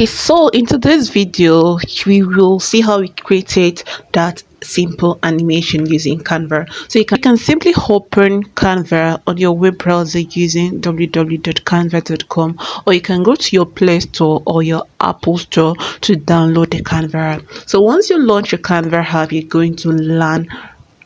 Okay, so into this video, we will see how we created that simple animation using Canva. So you can simply open Canva on your web browser using www.canva.com, or you can go to your Play Store or your Apple Store to download the Canva app. So once you launch your Canva app, you're going to learn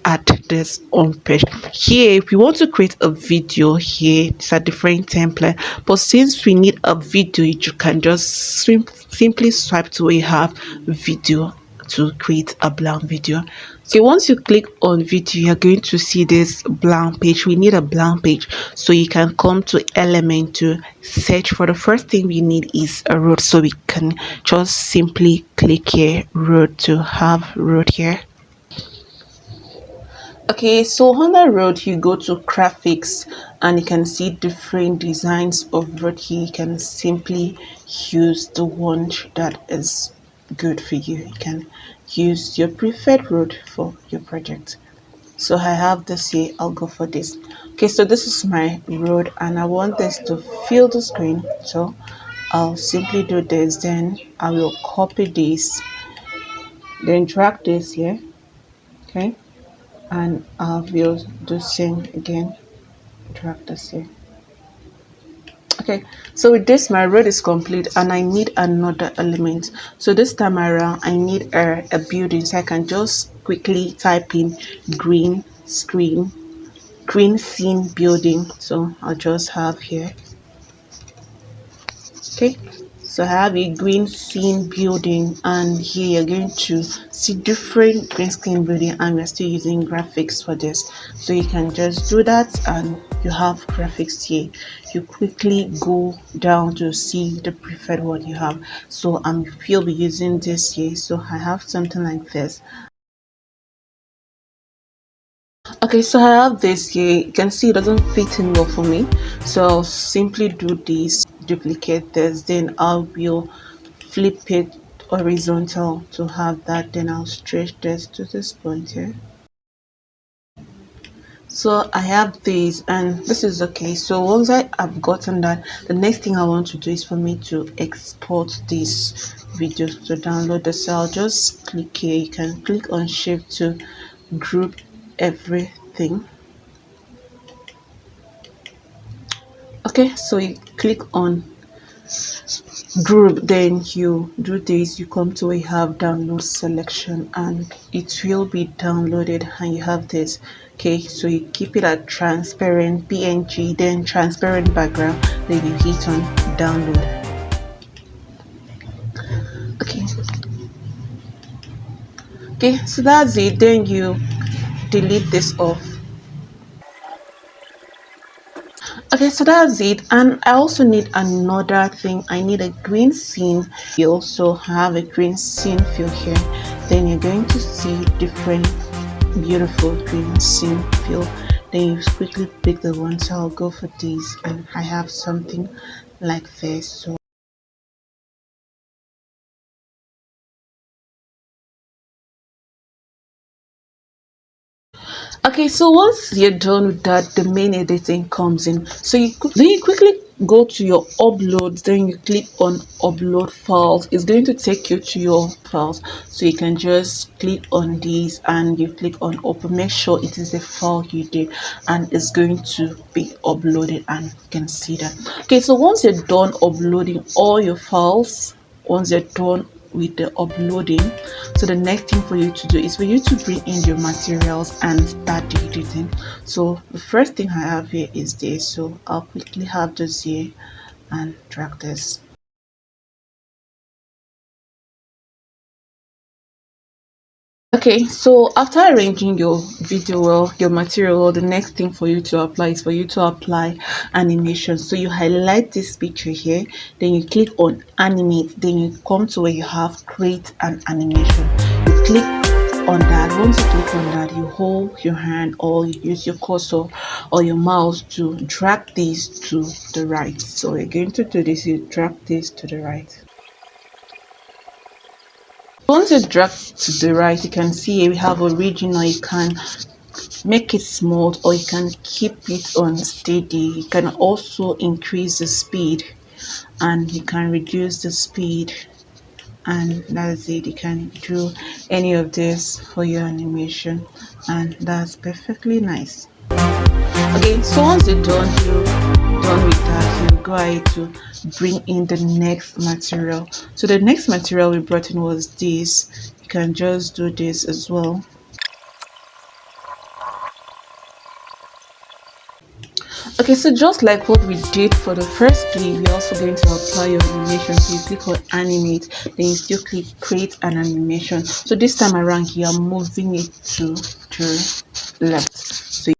at this on page. Here if we want to create a video, here it's a different template, but since we need a video, you can just simply swipe to where you have video to create a blank video. So once you click on video, you're going to see this blank page. We need a blank page, so you can come to element to search for. The first thing we need is a road, so we can just simply click here, road, to have road here. Okay, so on the road you go to graphics and you can see different designs of road here. You can simply use the one that is good for you. You can use your preferred road for your project. So I have this here, I'll go for this. Okay, so this is my road and I want this to fill the screen, so I'll simply do this. Then I will copy this, then drag this here. Okay, and I will do same again, drag this here. Okay, so with this my road is complete and I need another element. So this time around I need a building, so I can just quickly type in green scene building. So I'll just have here. Okay, so I have a green scene building, and here you're going to see different green screen building, and we're still using graphics for this. So you can just do that and you have graphics here. You quickly go down to see the preferred one you have. So I'm will be using this here, so I have something like this. Okay, so I have this here. You can see it doesn't fit in well for me, so I'll simply do this, duplicate this, then I will flip it horizontal to have that, then I'll stretch this to this point here. So I have this and this is okay. So once I have gotten that, the next thing I want to do is for me to export this video to download this. So I'll just click here. You can click on shift to group everything. Okay, so you click on group, then you do this, you come to where you have download selection and it will be downloaded, and you have this. Okay, so you keep it at transparent png, then transparent background, then you hit on download. Okay, so that's it. Then you delete this off. Okay, so that's it. And I also need another thing. I need a green scene. You also have a green scene fill here. Then you're going to see different beautiful green scene fill. Then you quickly pick the one. So I'll go for these, and I have something like this. So okay, so once you're done with that, the main editing comes in. So you quickly go to your uploads, then you click on upload files. It's going to take you to your files, so you can just click on these and you click on open. Make sure it is the file you did, and it's going to be uploaded, and you can see that. Okay, so once you're done uploading all your files, once you're done with the uploading, so the next thing for you to do is for you to bring in your materials and start editing. So the first thing I have here is this, so I'll quickly have this here and drag this. Okay, so after arranging your video well, your material, the next thing for you to apply is for you to apply animation. So you highlight this picture here, then you click on animate, then you come to where you have create an animation. You click on that. Once you click on that, you hold your hand or you use your cursor or your mouse to drag this to the right. So we're going to do this, you drag this to the right. Once you drag to the right, you can see here we have original. You can make it smooth or you can keep it on steady. You can also increase the speed and you can reduce the speed, and that's it. You can do any of this for your animation, and that's perfectly nice. Okay, so once you're done with that, you go ahead to bring in the next material. So the next material we brought in was this. You can just do this as well. Okay, so just like what we did for the first clip, we're also going to apply your animation. So you click on animate, then you still click create an animation. So this time around, you are moving it to the left. So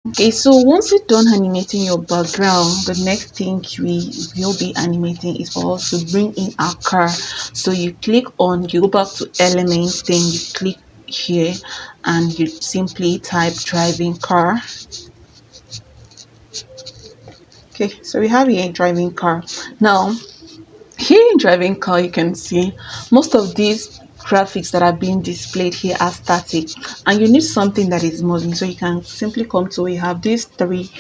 okay, so once you're done animating your background, the next thing we will be animating is for us to bring in our car. So you go back to elements, then you click here and you simply type driving car. Okay, so we have here driving car. Now, here in driving car, you can see most of these graphics that are being displayed here are static, and you need something that is moving. So you can simply come to, we have these three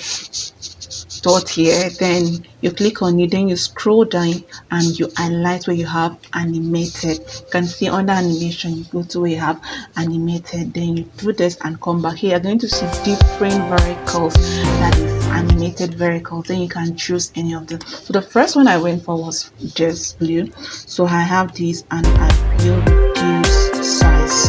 dot here, then you click on it, then you scroll down and you highlight where you have animated. You can see under animation, you go to where you have animated, then you do this and come back here. You're going to see different vehicles, that is animated vehicles, then you can choose any of them. So the first one I went for was just blue, so I have this and I will reduce the size.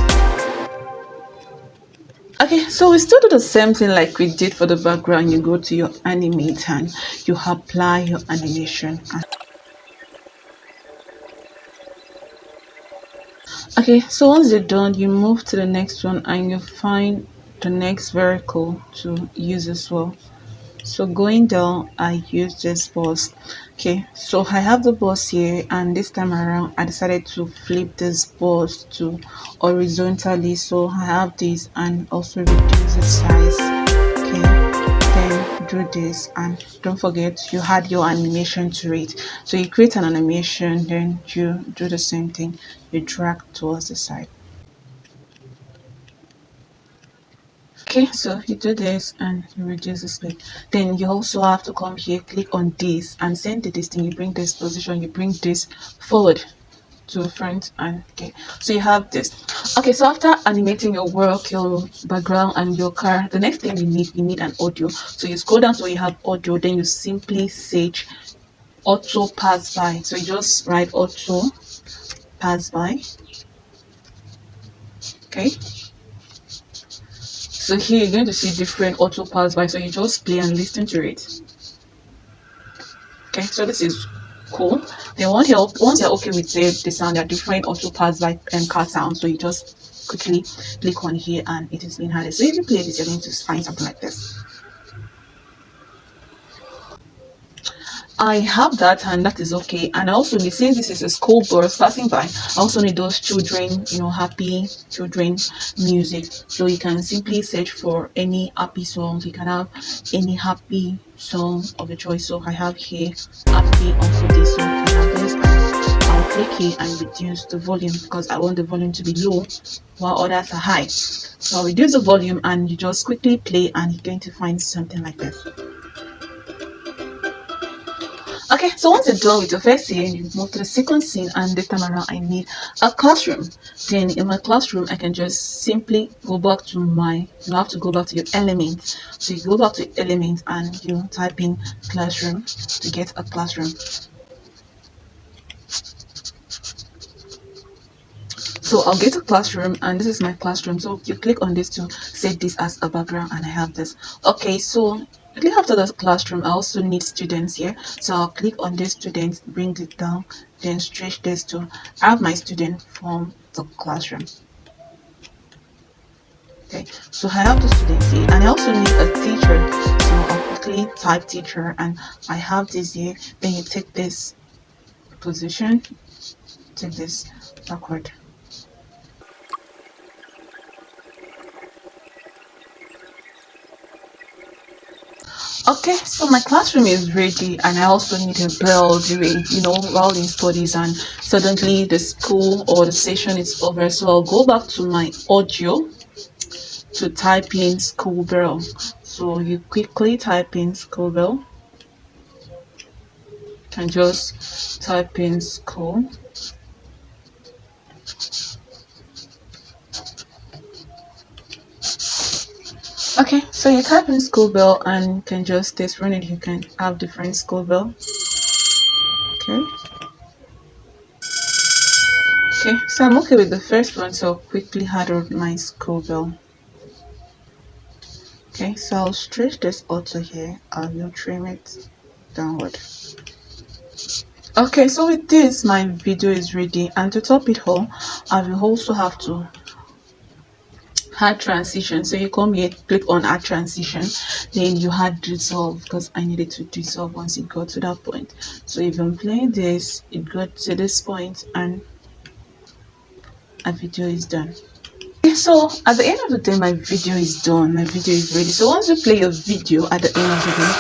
Okay, so we still do the same thing like we did for the background. You go to your animate and you apply your animation. Okay, so once you're done, you move to the next one and you find the next vehicle to use as well. So going down, I use this bus. Okay, so I have the bus here, and this time around I decided to flip this bus to horizontally. So I have this and also reduce the size. Okay, then do this, and don't forget you add your animation to it. So you create an animation, then you do the same thing, you drag towards the side. Okay, so you do this and you reduce the speed. Then you also have to come here, click on this and send this thing. You bring this position, you bring this forward to front, and okay, so you have this. Okay, so after animating your work, your background and your car, the next thing you need an audio. So you scroll down to where you have audio, then you simply search auto pass by. So you just write auto pass by. Okay, so here you're going to see different auto pass by, so you just play and listen to it. Okay, so this is cool. Then once you're okay with the sound, there are different auto pass by and car sounds, so you just quickly click on here and it is being added. So if you play this, you're going to find something like this. I have that, and that is okay. And I also need, since this is a school bus passing by, I also need those children, happy children music. So you can simply search for any happy songs. You can have any happy song of your choice. So I have here happy Uncle this song. I have this, and I'll click here and reduce the volume because I want the volume to be low while others are high. So I'll reduce the volume and you just quickly play and you're going to find something like this. Okay, so once you're done with your first scene, you move to the second scene, and this time around I need a classroom. Then in my classroom, I can just simply go back to you have to go back to your elements. So you go back to elements and you type in classroom to get a classroom. So I'll get a classroom, and this is my classroom. So you click on this to set this as a background, and I have this. Okay, so quickly after the classroom, I also need students here. So I'll click on this students, bring it down, then stretch this to have my student from the classroom. Okay, so I have the students here, and I also need a teacher. So I'll quickly type teacher, and I have this here. Then you take this position, take this backward. Okay, so my classroom is ready, and I also need a bell during, while in studies, and suddenly the school or the session is over. So I'll go back to my audio to type in school bell. So you quickly type in school bell. and just type in school. Okay, so you type in school bell and you can just test run it. You can have different school bell. Okay. Okay, so I'm okay with the first one, so I'll quickly add on my school bell. Okay, so I'll stretch this auto here. I will trim it downward. Okay, so with this, my video is ready, and to top it all, I will also have to add transition. So you come here, click on add transition, then you add dissolve because I needed to dissolve once it got to that point. So if I'm playing this, it got to this point and a video is done. Okay, so at the end of the day, my video is done. My video is ready. So once you play your video at the end of the day,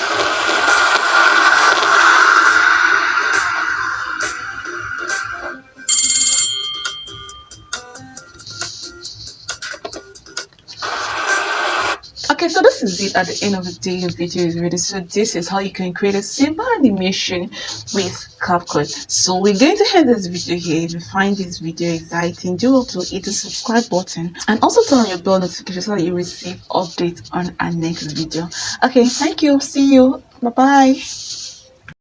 okay, so this is it. At the end of the day, your video is ready. So this is how you can create a simple animation with CapCut. So we're going to end this video here. If you find this video exciting, do also hit the subscribe button and also turn on your bell notification so that you receive updates on our next video. Okay, thank you. See you. Bye bye.